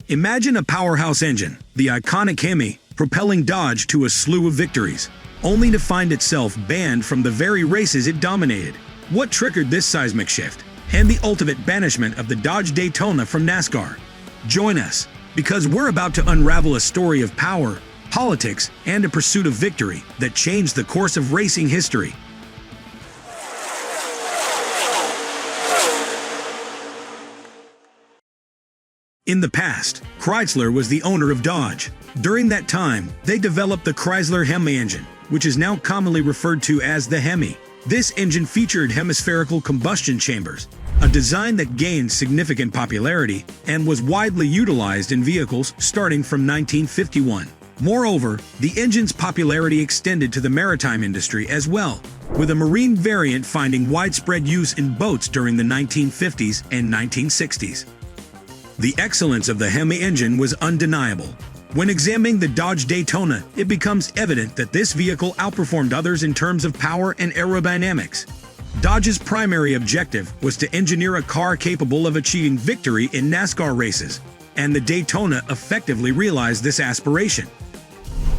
Imagine a powerhouse engine, the iconic Hemi, propelling Dodge to a slew of victories, only to find itself banned from the very races it dominated. What triggered this seismic shift, and the ultimate banishment of the Dodge Daytona from NASCAR? Join us, because we're about to unravel a story of power, politics, and a pursuit of victory that changed the course of racing history. In the past, Chrysler was the owner of Dodge. During that time, they developed the Chrysler Hemi engine, which is now commonly referred to as the Hemi. This engine featured hemispherical combustion chambers, a design that gained significant popularity and was widely utilized in vehicles starting from 1951. Moreover, the engine's popularity extended to the maritime industry as well, with a marine variant finding widespread use in boats during the 1950s and 1960s. The excellence of the Hemi engine was undeniable. When examining the Dodge Daytona, it becomes evident that this vehicle outperformed others in terms of power and aerodynamics. Dodge's primary objective was to engineer a car capable of achieving victory in NASCAR races, and the Daytona effectively realized this aspiration.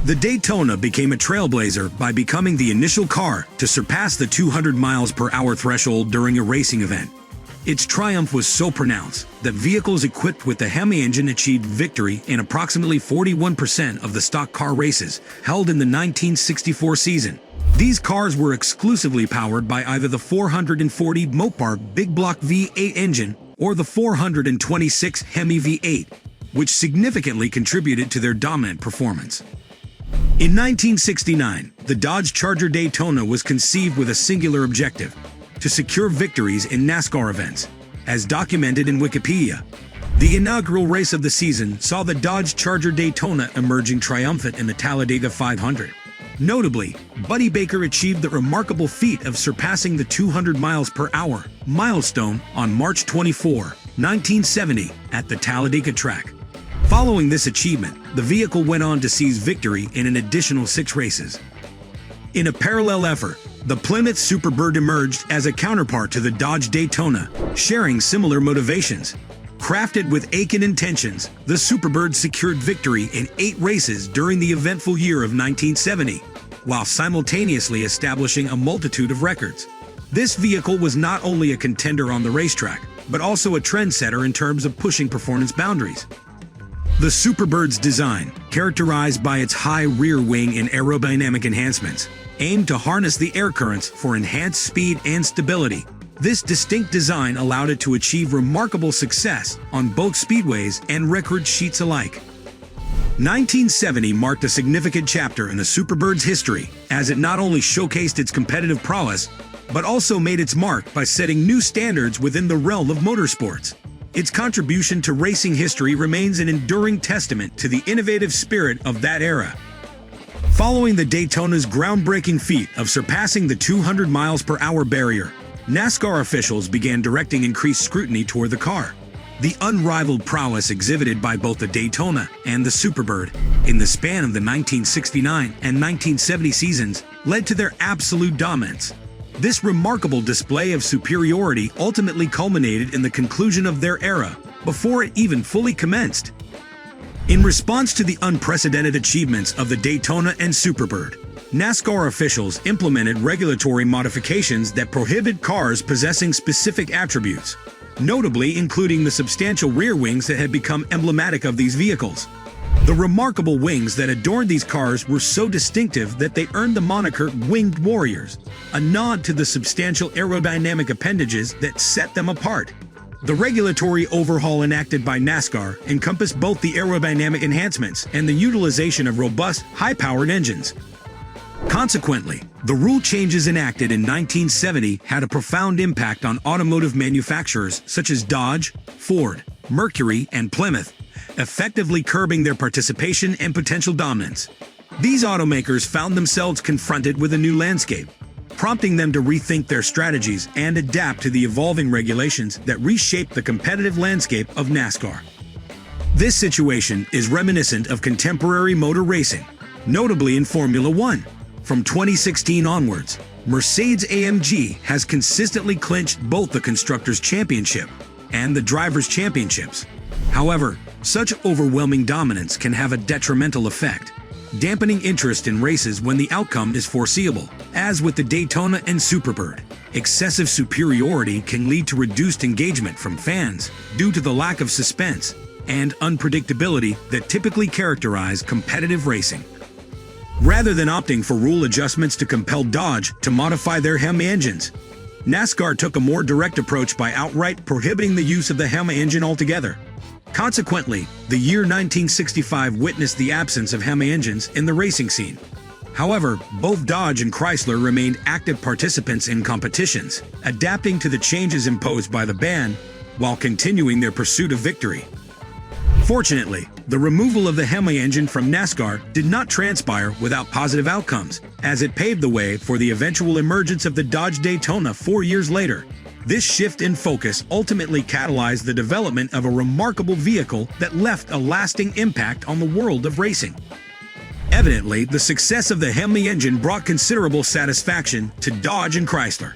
The Daytona became a trailblazer by becoming the initial car to surpass the 200 miles per hour threshold during a racing event. Its triumph was so pronounced that vehicles equipped with the Hemi engine achieved victory in approximately 41% of the stock car races held in the 1964 season. These cars were exclusively powered by either the 440 Mopar big block V8 engine or the 426 Hemi V8, which significantly contributed to their dominant performance. In 1969, the Dodge Charger Daytona was conceived with a singular objective: to secure victories in NASCAR events, as documented in Wikipedia. The inaugural race of the season saw the Dodge Charger Daytona emerging triumphant in the Talladega 500. Notably, Buddy Baker achieved the remarkable feat of surpassing the 200 miles per hour milestone on March 24, 1970, at the Talladega track. Following this achievement, the vehicle went on to seize victory in an additional 6 races. In a parallel effort, the Plymouth Superbird emerged as a counterpart to the Dodge Daytona, sharing similar motivations. Crafted with Aiken intentions, the Superbird secured victory in 8 races during the eventful year of 1970, while simultaneously establishing a multitude of records. This vehicle was not only a contender on the racetrack, but also a trendsetter in terms of pushing performance boundaries. The Superbird's design, characterized by its high rear wing and aerodynamic enhancements, aimed to harness the air currents for enhanced speed and stability. This distinct design allowed it to achieve remarkable success on both speedways and record sheets alike. 1970 marked a significant chapter in the Superbird's history, as it not only showcased its competitive prowess, but also made its mark by setting new standards within the realm of motorsports. Its contribution to racing history remains an enduring testament to the innovative spirit of that era. Following the Daytona's groundbreaking feat of surpassing the 200 miles per hour barrier, NASCAR officials began directing increased scrutiny toward the car. The unrivaled prowess exhibited by both the Daytona and the Superbird in the span of the 1969 and 1970 seasons led to their absolute dominance. This remarkable display of superiority ultimately culminated in the conclusion of their era, before it even fully commenced. In response to the unprecedented achievements of the Daytona and Superbird, NASCAR officials implemented regulatory modifications that prohibit cars possessing specific attributes, notably including the substantial rear wings that had become emblematic of these vehicles. The remarkable wings that adorned these cars were so distinctive that they earned the moniker Winged Warriors, a nod to the substantial aerodynamic appendages that set them apart. The regulatory overhaul enacted by NASCAR encompassed both the aerodynamic enhancements and the utilization of robust, high-powered engines. Consequently, the rule changes enacted in 1970 had a profound impact on automotive manufacturers such as Dodge, Ford, Mercury, and Plymouth, effectively curbing their participation and potential dominance. These automakers found themselves confronted with a new landscape, prompting them to rethink their strategies and adapt to the evolving regulations that reshaped the competitive landscape of NASCAR. This situation is reminiscent of contemporary motor racing, notably in Formula One. From 2016 onwards, Mercedes-AMG has consistently clinched both the Constructors' Championship and the Drivers' Championships. However, Such overwhelming dominance can have a detrimental effect, dampening interest in races when the outcome is foreseeable. As with the Daytona and Superbird, excessive superiority can lead to reduced engagement from fans due to the lack of suspense and unpredictability that typically characterize competitive racing. Rather than opting for rule adjustments to compel Dodge to modify their Hemi engines, NASCAR took a more direct approach by outright prohibiting the use of the Hemi engine altogether. Consequently, the year 1965 witnessed the absence of Hemi engines in the racing scene. However, both Dodge and Chrysler remained active participants in competitions, adapting to the changes imposed by the ban while continuing their pursuit of victory. Fortunately, the removal of the Hemi engine from NASCAR did not transpire without positive outcomes, as it paved the way for the eventual emergence of the Dodge Daytona 4 years later. This shift in focus ultimately catalyzed the development of a remarkable vehicle that left a lasting impact on the world of racing. Evidently, the success of the Hemi engine brought considerable satisfaction to Dodge and Chrysler.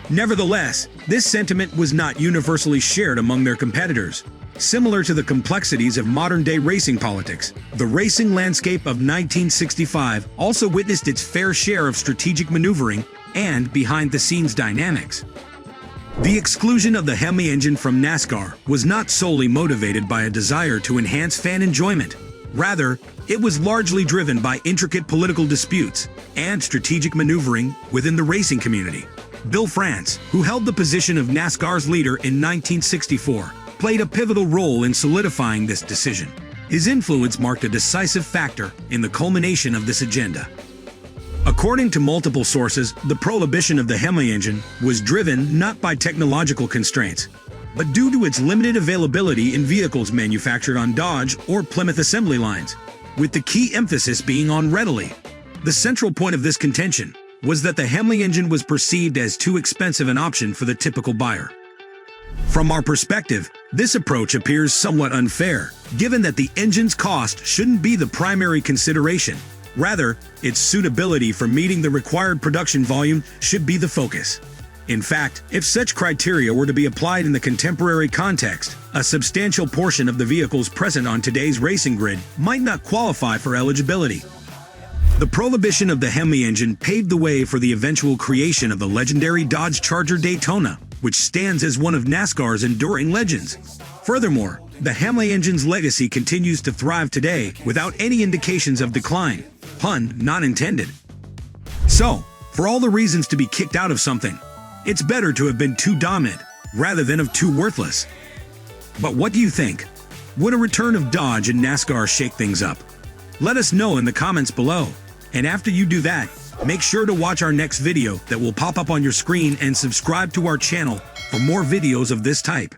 Nevertheless, this sentiment was not universally shared among their competitors. Similar to the complexities of modern-day racing politics, the racing landscape of 1965 also witnessed its fair share of strategic maneuvering and behind-the-scenes dynamics. The exclusion of the Hemi engine from NASCAR was not solely motivated by a desire to enhance fan enjoyment. Rather, it was largely driven by intricate political disputes and strategic maneuvering within the racing community. Bill France, who held the position of NASCAR's leader in 1964, played a pivotal role in solidifying this decision. His influence marked a decisive factor in the culmination of this agenda. According to multiple sources, the prohibition of the Hemi engine was driven not by technological constraints, but due to its limited availability in vehicles manufactured on Dodge or Plymouth assembly lines, with the key emphasis being on readily. The central point of this contention was that the Hemi engine was perceived as too expensive an option for the typical buyer. From our perspective, this approach appears somewhat unfair, given that the engine's cost shouldn't be the primary consideration. Rather, its suitability for meeting the required production volume should be the focus. In fact, if such criteria were to be applied in the contemporary context, a substantial portion of the vehicles present on today's racing grid might not qualify for eligibility. The prohibition of the Hemi engine paved the way for the eventual creation of the legendary Dodge Charger Daytona, which stands as one of NASCAR's enduring legends. Furthermore, the Hemi engine's legacy continues to thrive today without any indications of decline. Pun not intended. So, for all the reasons to be kicked out of something, it's better to have been too dominant rather than of too worthless. But what do you think? Would a return of Dodge and NASCAR shake things up? Let us know in the comments below. And after you do that, make sure to watch our next video that will pop up on your screen and subscribe to our channel for more videos of this type.